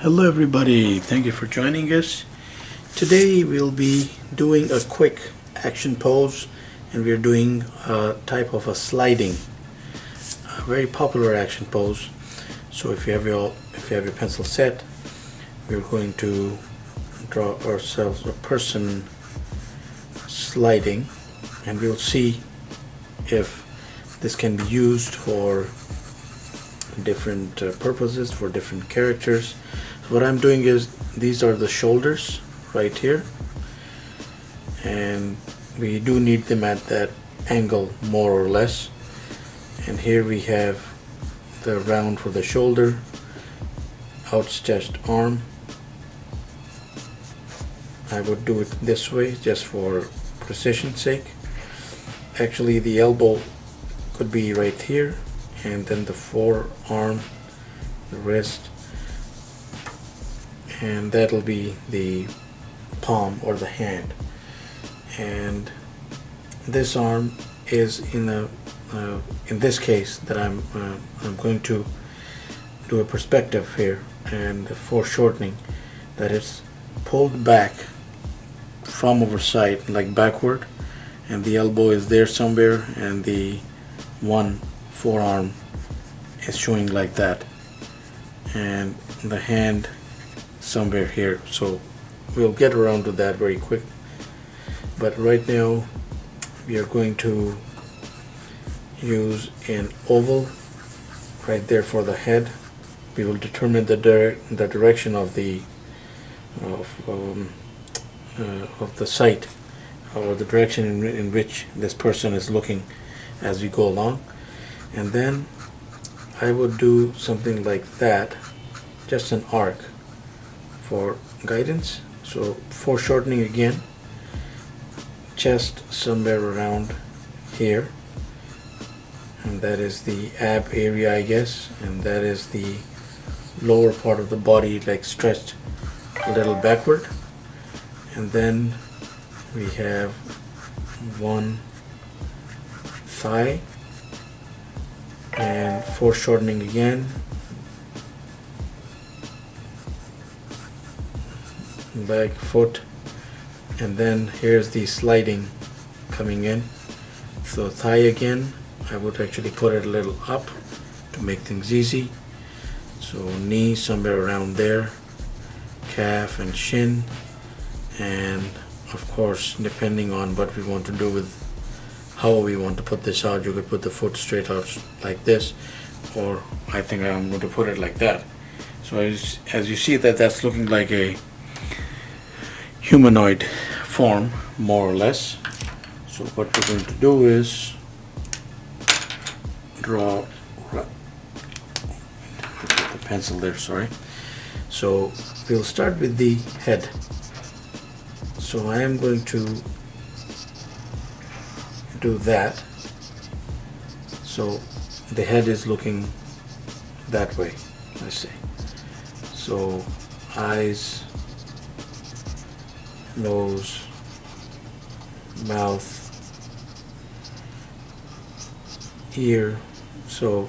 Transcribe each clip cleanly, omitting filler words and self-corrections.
Hello everybody, thank you for joining us. Today we'll be doing a quick action pose, and we're doing a type of a sliding, a very popular action pose. So if you have your pencil set, we're going to draw ourselves a person sliding, and we'll see if this can be used for different purposes, for different characters. So what I'm doing is, these are the shoulders right here, and we do need them at that angle more or less. And here we have the round for the shoulder, outstretched arm. I would do it this way just for precision's sake. Actually, the elbow could be right here, and then the forearm, the wrist, and that'll be the palm or the hand. And this arm is in this case that I'm going to do a perspective here and foreshortening, that it's pulled back from our side like backward, and the elbow is there somewhere, and the one forearm is showing like that, and the hand somewhere here. So we'll get around to that very quick, but right now we are going to use an oval right there for the head. We will determine the direction of the sight, or the direction in which this person is looking as we go along. And then I would do something like that, just an arc for guidance. So foreshortening again, chest somewhere around here, and that is the ab area, I guess, and that is the lower part of the body, like stretched a little backward. And then we have one thigh, and foreshortening again, leg, foot, and then here's the sliding coming in. So thigh again, I would actually put it a little up to make things easy. So knee somewhere around there, calf and shin, and of course, depending on what we want to do with how we want to put this out, you could put the foot straight out like this, or I think I'm going to put it like that. So as you see, that's looking like a humanoid form, more or less. So what we're going to do is draw, put the pencil there, sorry. So we'll start with the head. So I am going to do that. So the head is looking that way, let's say. So eyes, nose, mouth, ear. So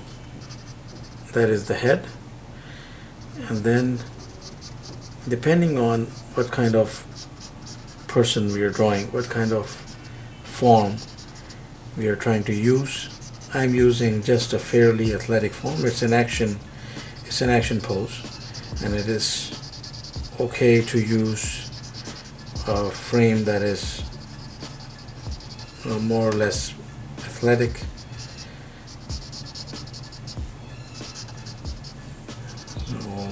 that is the head. And then depending on what kind of person we are drawing, what kind of form we are trying to use, I'm using just a fairly athletic form. It's an action pose, and it is okay to use a frame that is more or less athletic. So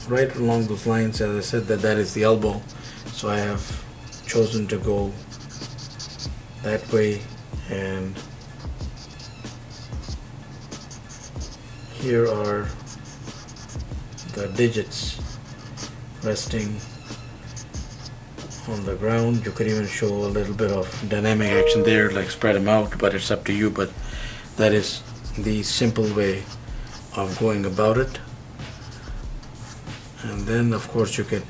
right along those lines, as I said, that is the elbow. So I have chosen to go that way, and here are the digits resting on the ground. You could even show a little bit of dynamic action there, like spread them out, but it's up to you. But that is the simple way of going about it. And then of course you could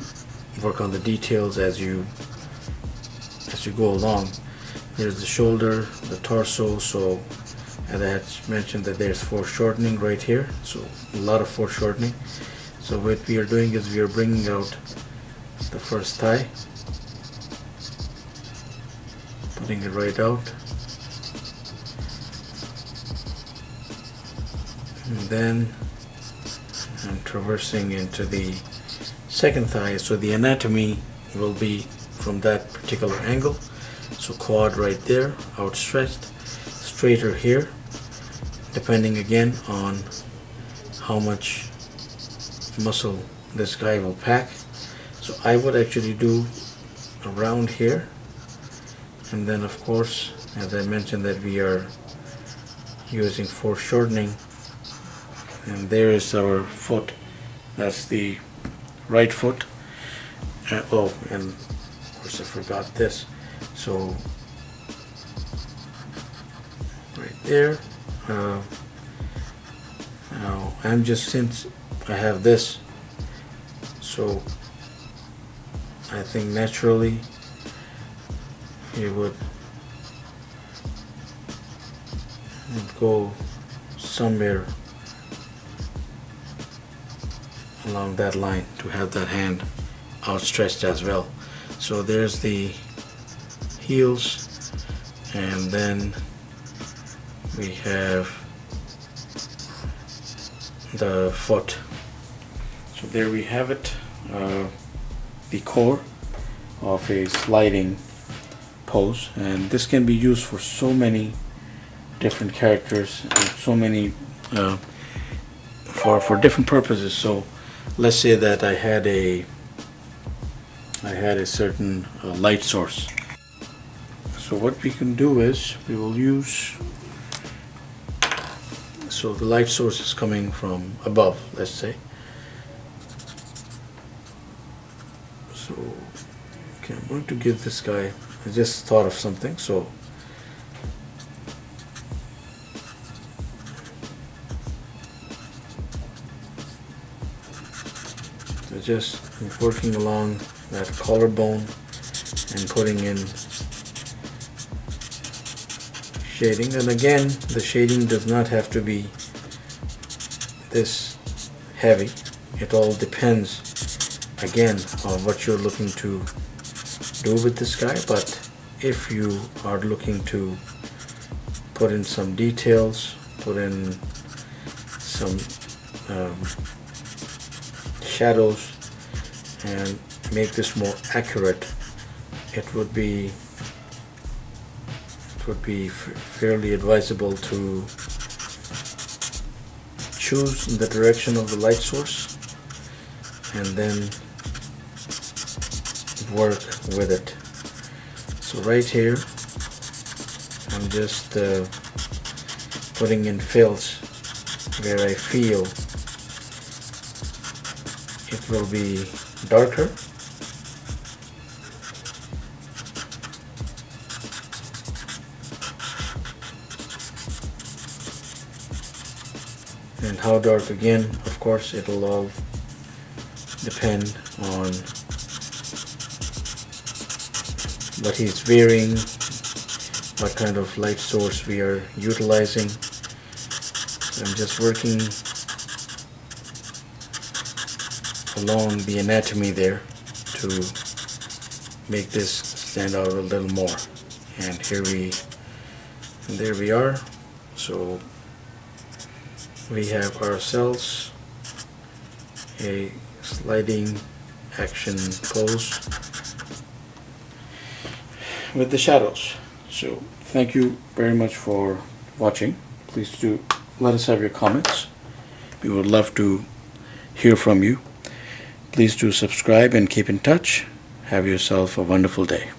work on the details as you go along. Here's the shoulder, the torso. So as I had mentioned, that there's foreshortening right here, so a lot of foreshortening. So what we are doing is we are bringing out the first thigh, putting it right out, and then I'm traversing into the second thigh. So the anatomy will be from that particular angle. So quad right there, outstretched, straighter here, depending again on how much muscle this guy will pack. So I would actually do around here, and then of course, as I mentioned, that we are using foreshortening, and there is our foot. That's the right foot. Oh, and of course I forgot this. So right there. Now I'm just, since I have this, so I think naturally you would go somewhere along that line to have that hand outstretched as well. So there's the heels, and then we have the foot. So there we have it, the core of a sliding pose, and this can be used for so many different characters and so many for different purposes. So let's say that I had a certain light source. So what we can do is we will use, so the light source is coming from above, let's say. So okay, I'm going to give this guy, I just thought of something, so just working along that collarbone and putting in shading. And again, the shading does not have to be this heavy. It all depends again on what you're looking to do with this guy. But if you are looking to put in some details, put in some shadows, and make this more accurate, it would be fairly advisable to choose the direction of the light source and then work with it. So right here I'm just putting in fills where I feel it will be darker, and how dark, again, of course it will all depend on what he's wearing, what kind of light source we are utilizing. So I'm just working along the anatomy there to make this stand out a little more. And there we are. So we have ourselves a sliding action pose with the shadows. So thank you very much for watching. Please do let us have your comments. We would love to hear from you. Please do subscribe and keep in touch. Have yourself a wonderful day.